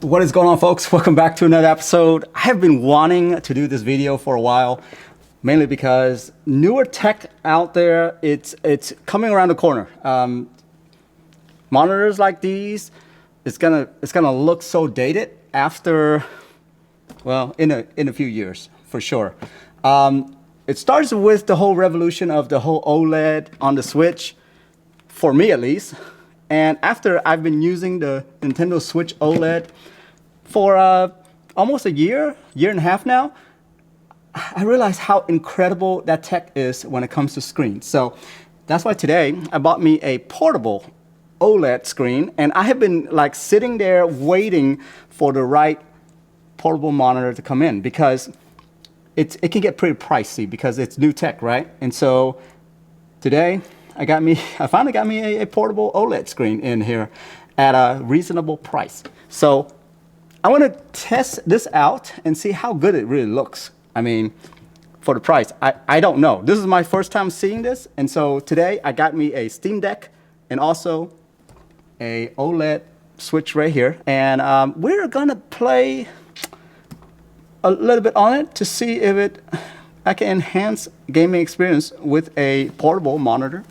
What is going on, folks? Welcome back to another episode. I have been wanting to do this video for a while, mainly because newer tech out there, it's coming around the corner. Monitors like these, it's gonna look so dated after, well, in a few years for sure. It starts with the whole revolution of the whole OLED on the Switch, for me at least. And after I've been using the Nintendo Switch OLED for almost a year and a half now, I realized how incredible that tech is when it comes to screens. So that's why today I bought me a portable OLED screen, and I have been like sitting there waiting for the right portable monitor to come in, because it can get pretty pricey because it's new tech, right? And so today I finally got me a portable OLED screen in here at a reasonable price. So I want to test this out and see how good it really looks. I mean, for the price, I don't know. This is my first time seeing this. And so today I got me a Steam Deck and also a OLED Switch right here. And we're gonna play a little bit on it to see if I can enhance gaming experience with a portable monitor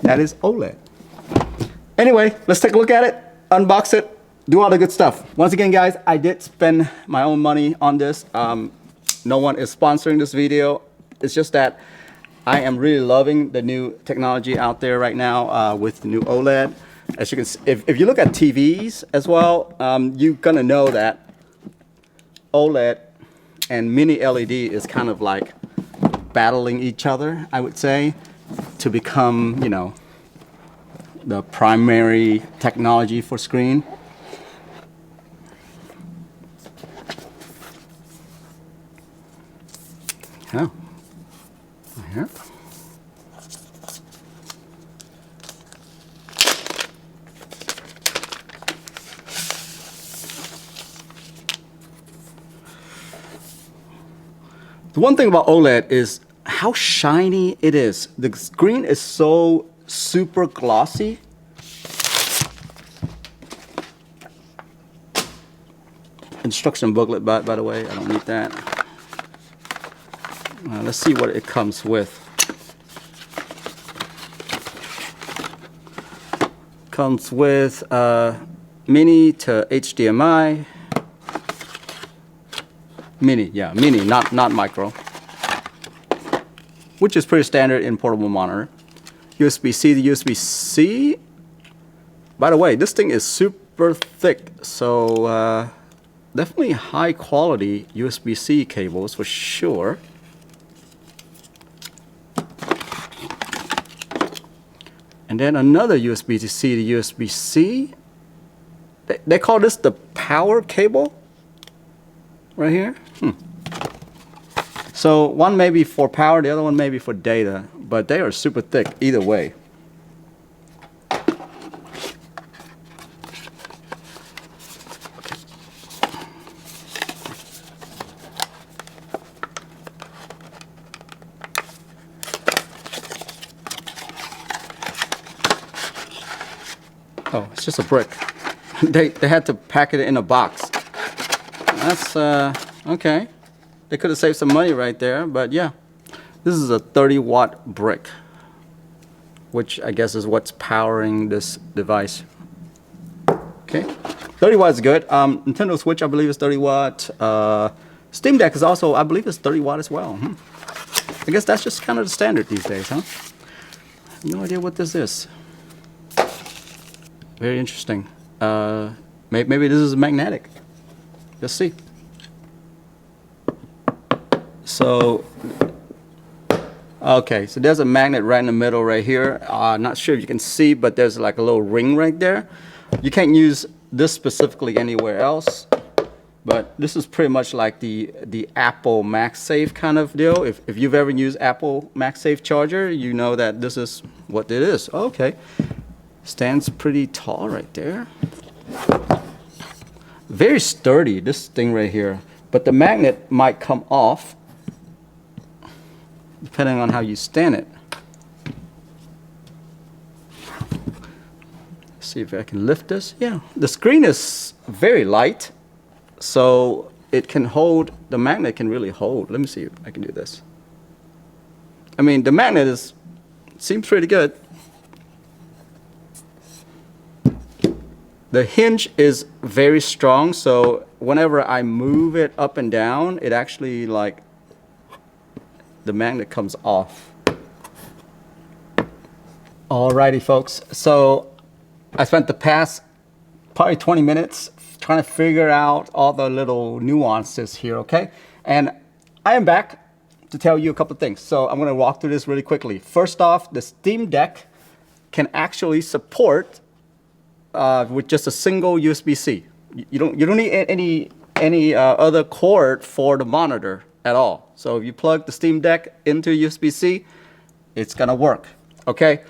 that is OLED. Anyway, let's take a look at it, unbox it, do all the good stuff. Once again, guys, I did spend my own money on this. No one is sponsoring this video. It's just that I am really loving the new technology out there right now with the new OLED. As you can see, if you look at TVs as well, you're gonna know that OLED and mini LED is kind of like battling each other, I would say, to become, you know, the primary technology for screen. Yeah. Here. The one thing about OLED is how shiny it is. The screen is so super glossy. Instruction booklet, by the way, I don't need that. Let's see what it comes with. Comes with mini to HDMI. Mini, yeah, mini, not micro, which is pretty standard in portable monitor. USB-C to USB-C. By the way, this thing is super thick, so definitely high quality USB-C cables for sure. And then another USB-C to USB-C. They call this the power cable right here. So one may be for power, the other one may be for data, but they are super thick either way. Oh, it's just a brick. They had to pack it in a box. That's okay. They could have saved some money right there, but yeah. This is a 30-watt brick, which I guess is what's powering this device. Okay, 30 watt is good. Nintendo Switch, I believe, is 30 watt. Steam Deck is also, I believe, is 30 watt as well. I guess that's just kind of the standard these days, huh? No idea what this is. Very interesting. Maybe this is magnetic. Let's see. So, okay, so there's a magnet right in the middle right here. Not sure if you can see, but there's like a little ring right there. You can't use this specifically anywhere else, but this is pretty much like the Apple MagSafe kind of deal. If you've ever used Apple MagSafe charger, you know that this is what it is. Okay, stands pretty tall right there. Very sturdy, this thing right here, but the magnet might come off depending on how you stand it. see if I can lift this. Yeah, the screen is very light, so it can hold, the magnet can really hold. Let me see if I can do this. I mean, the magnet seems pretty good. The hinge is very strong, so whenever I move it up and down, it actually like, the magnet comes off. Alrighty folks, so I spent the past probably 20 minutes trying to figure out all the little nuances here, okay? And I am back to tell you a couple things. So I'm gonna walk through this really quickly. First off, the Steam Deck can actually support with just a single USB-C. You don't need any other cord for the monitor at all. So if you plug the Steam Deck into USB-C, it's gonna work, okay?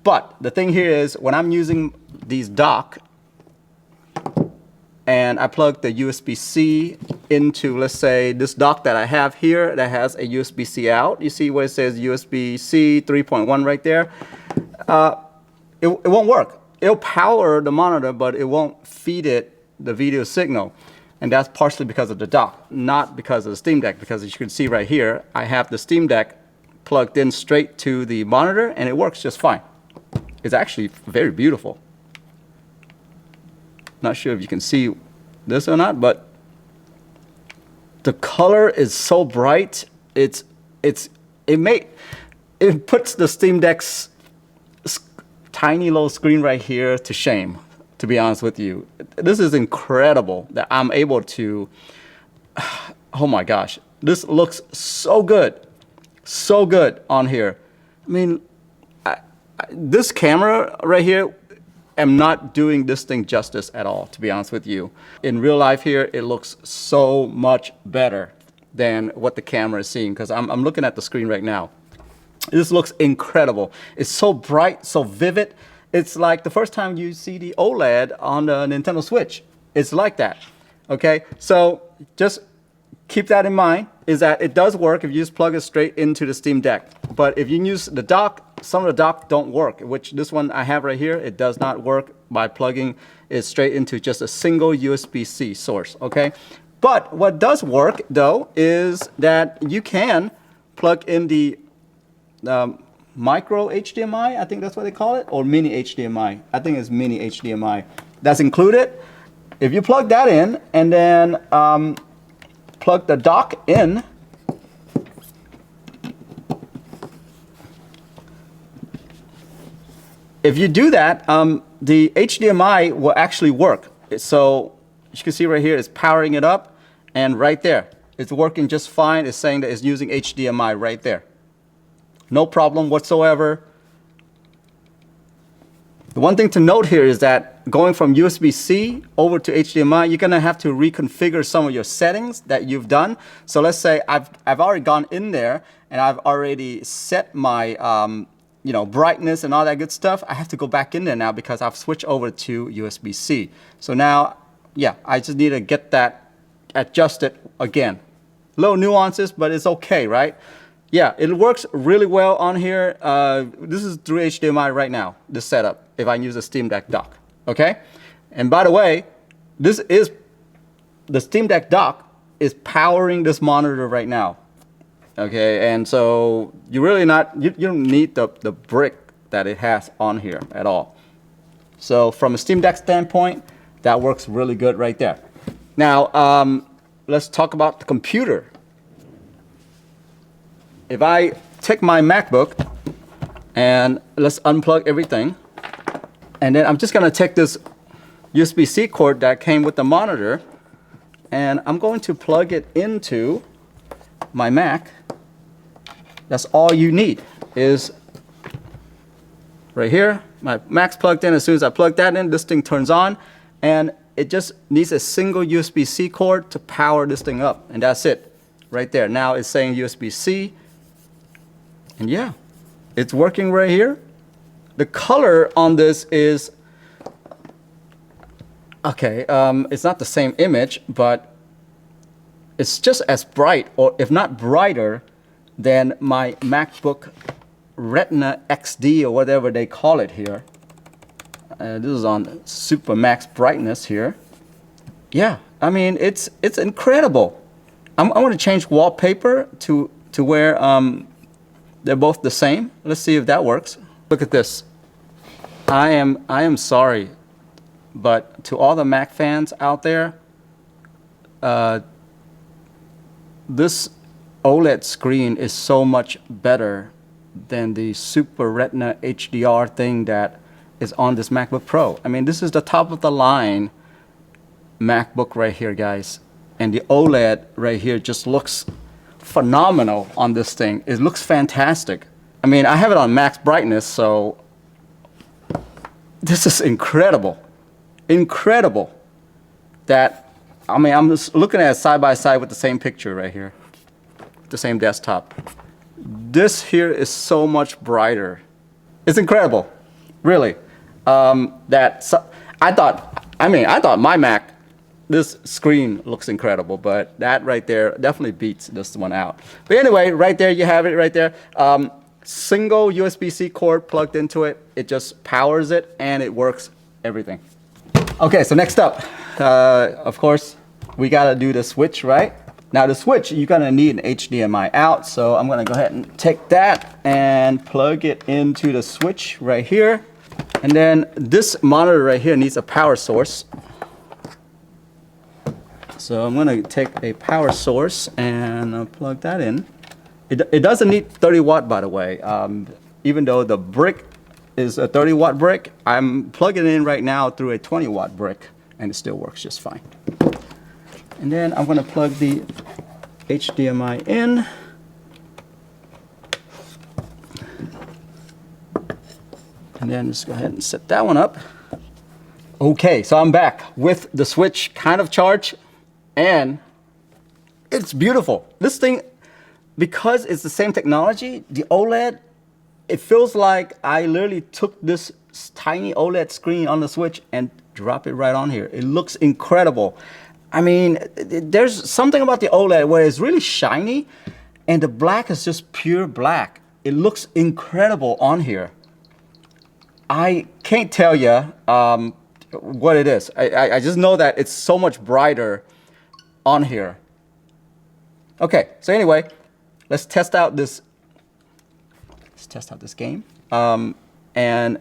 But the thing here is when I'm using these dock and I plug the USB-C into, let's say, this dock that I have here that has a USB-C out. You see where it says USB-C 3.1 right there? It won't work. It'll power the monitor, but it won't feed it the video signal. And that's partially because of the dock, not because of the Steam Deck, because as you can see right here, I have the Steam Deck plugged in straight to the monitor and it works just fine. It's actually very beautiful. Not sure if you can see this or not, but the color is so bright. It puts the Steam Deck's tiny little screen right here to shame, to be honest with you. This is incredible that I'm able to, oh my gosh, this looks so good on here. I mean, this camera right here, am not doing this thing justice at all, to be honest with you. In real life here, it looks so much better than what the camera is seeing, because I'm looking at the screen right now. This looks incredible. It's so bright, so vivid. It's like the first time you see the OLED on the Nintendo Switch. It's like that, okay? So just keep that in mind, is that it does work if you just plug it straight into the Steam Deck. But if you use the dock, some of the dock don't work, which this one I have right here, it does not work by plugging it straight into just a single USB-C source, okay? But what does work, though, is that you can plug in the micro HDMI, I think that's what they call it, or mini HDMI. I think it's mini HDMI. That's included. If you plug that in and then plug the dock in, if you do that, the HDMI will actually work. So you can see right here, it's powering it up, and right there, it's working just fine. It's saying that it's using HDMI right there. No problem whatsoever. The one thing to note here is that going from USB-C over to HDMI, you're gonna have to reconfigure some of your settings that you've done. So let's say I've already gone in there and I've already set my brightness and all that good stuff. I have to go back in there now because I've switched over to USB-C. So now, yeah, I just need to get that adjusted again. Little nuances, but it's okay, right? Yeah, it works really well on here. This is through HDMI right now, this setup, if I use a Steam Deck dock, okay? And by the way, the Steam Deck dock is powering this monitor right now. Okay, and so you really you don't need the brick that it has on here at all. So from a Steam Deck standpoint, that works really good right there. Now, let's talk about the computer. If I take my MacBook and let's unplug everything, and then I'm just gonna take this USB-C cord that came with the monitor, and I'm going to plug it into my Mac. That's all you need is right here. My Mac's plugged in. As soon as I plug that in, this thing turns on, and it just needs a single USB-C cord to power this thing up, and that's it right there. Now it's saying USB-C, and yeah, it's working right here. The color on this is okay. It's not the same image, but it's just as bright, or if not brighter, than my MacBook Retina XD or whatever they call it here. This is on super max brightness here. Yeah, I mean, it's incredible. I want to change wallpaper to where they're both the same. Let's see if that works. Look at this. I am sorry, but to all the Mac fans out there, this OLED screen is so much better than the Super Retina HDR thing that is on this MacBook Pro. I mean, this is the top of the line MacBook right here, guys. And the OLED right here just looks phenomenal on this thing. It looks fantastic. I mean, I have it on max brightness, so this is incredible. Incredible. That, I mean, I'm just looking at it side by side with the same picture right here. The same desktop. This here is so much brighter. It's incredible, really. I thought my Mac, this screen looks incredible, but that right there definitely beats this one out. But anyway, right there you have it right there. Single USB-C cord plugged into it. It just powers it and it works everything. Okay, so next up, of course, we gotta do the switch, right? Now the switch, you're gonna need an HDMI out, so I'm gonna go ahead and take that and plug it into the switch right here. And then this monitor right here needs a power source. So I'm gonna take a power source and plug that in. It doesn't need 30 watt, by the way. Even though the brick is a 30 watt brick, I'm plugging it in right now through a 20 watt brick and it still works just fine. And then I'm gonna plug the HDMI in. And then just go ahead and set that one up. Okay, so I'm back with the switch kind of charged and it's beautiful. This thing, because it's the same technology, the OLED, it feels like I literally took this tiny OLED screen on the Switch and dropped it right on here. It looks incredible. I mean, there's something about the OLED where it's really shiny and the black is just pure black. It looks incredible on here. I can't tell you what it is. I just know that it's so much brighter on here. Okay, so anyway, let's test out this game and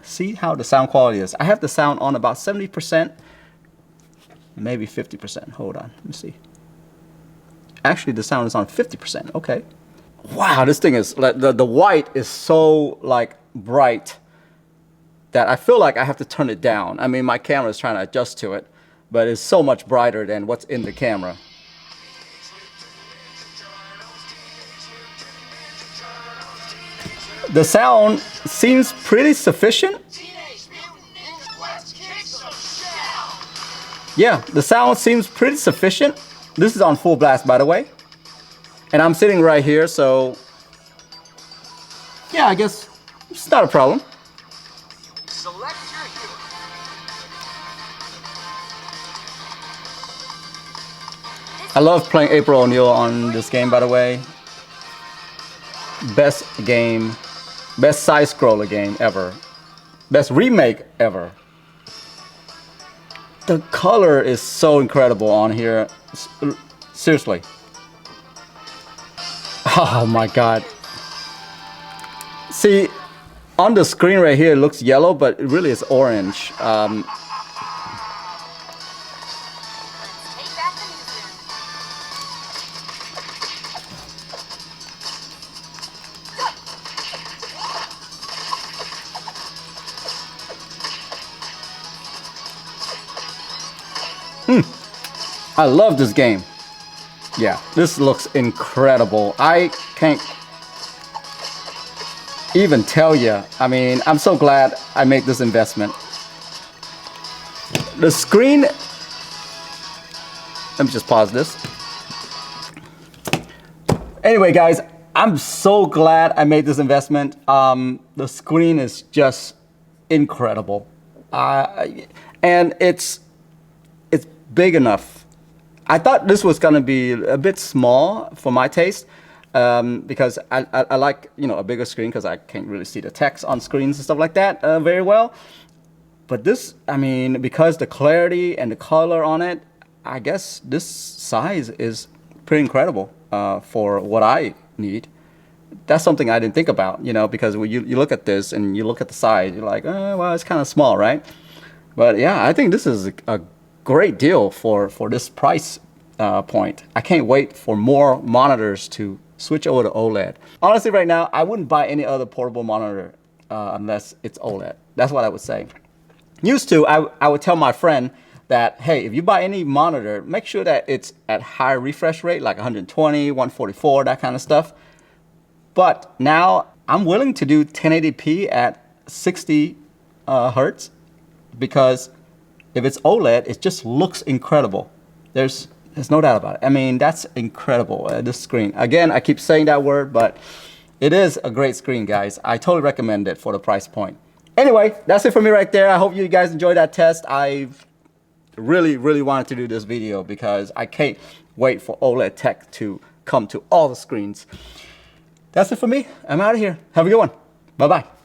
see how the sound quality is. I have the sound on about 70%, maybe 50%. Hold on, let me see. Actually, the sound is on 50%. Okay. Wow, this thing is the white is so like bright that I feel like I have to turn it down. I mean, my camera is trying to adjust to it, but it's so much brighter than what's in the camera. The sound seems pretty sufficient. Yeah, the sound seems pretty sufficient. This is on full blast, by the way. And I'm sitting right here, so yeah, I guess it's not a problem. I love playing April O'Neil on this game, by the way. Best game, best side-scroller game ever. Best remake ever. The color is so incredible on here. Seriously. Oh my God. See, on the screen right here, it looks yellow, but it really is orange. I love this game. Yeah, this looks incredible. I can't even tell you. I mean, I'm so glad I made this investment. The screen, let me just pause this. Anyway, guys, I'm so glad I made this investment. The screen is just incredible. And it's big enough. I thought this was gonna be a bit small for my taste because I like, you know, a bigger screen because I can't really see the text on screens and stuff like that very well. But this, I mean, because the clarity and the color on it, I guess this size is pretty incredible for what I need. That's something I didn't think about, you know, because when you look at this and you look at the size, you're like, well, it's kind of small, right? But yeah, I think this is a great deal for this price point. I can't wait for more monitors to switch over to OLED. Honestly, right now, I wouldn't buy any other portable monitor unless it's OLED. That's what I would say. Used to, I would tell my friend that, hey, if you buy any monitor, make sure that it's at high refresh rate, like 120, 144, that kind of stuff. But now I'm willing to do 1080p at 60 hertz, because if it's OLED, it just looks incredible. There's no doubt about it. I mean, that's incredible, this screen. Again, I keep saying that word, but it is a great screen, guys. I totally recommend it for the price point. Anyway, that's it for me right there. I hope you guys enjoyed that test. I really wanted to do this video because I can't wait for OLED tech to come to all the screens. That's it for me. I'm out of here. Have a good one. Bye-bye.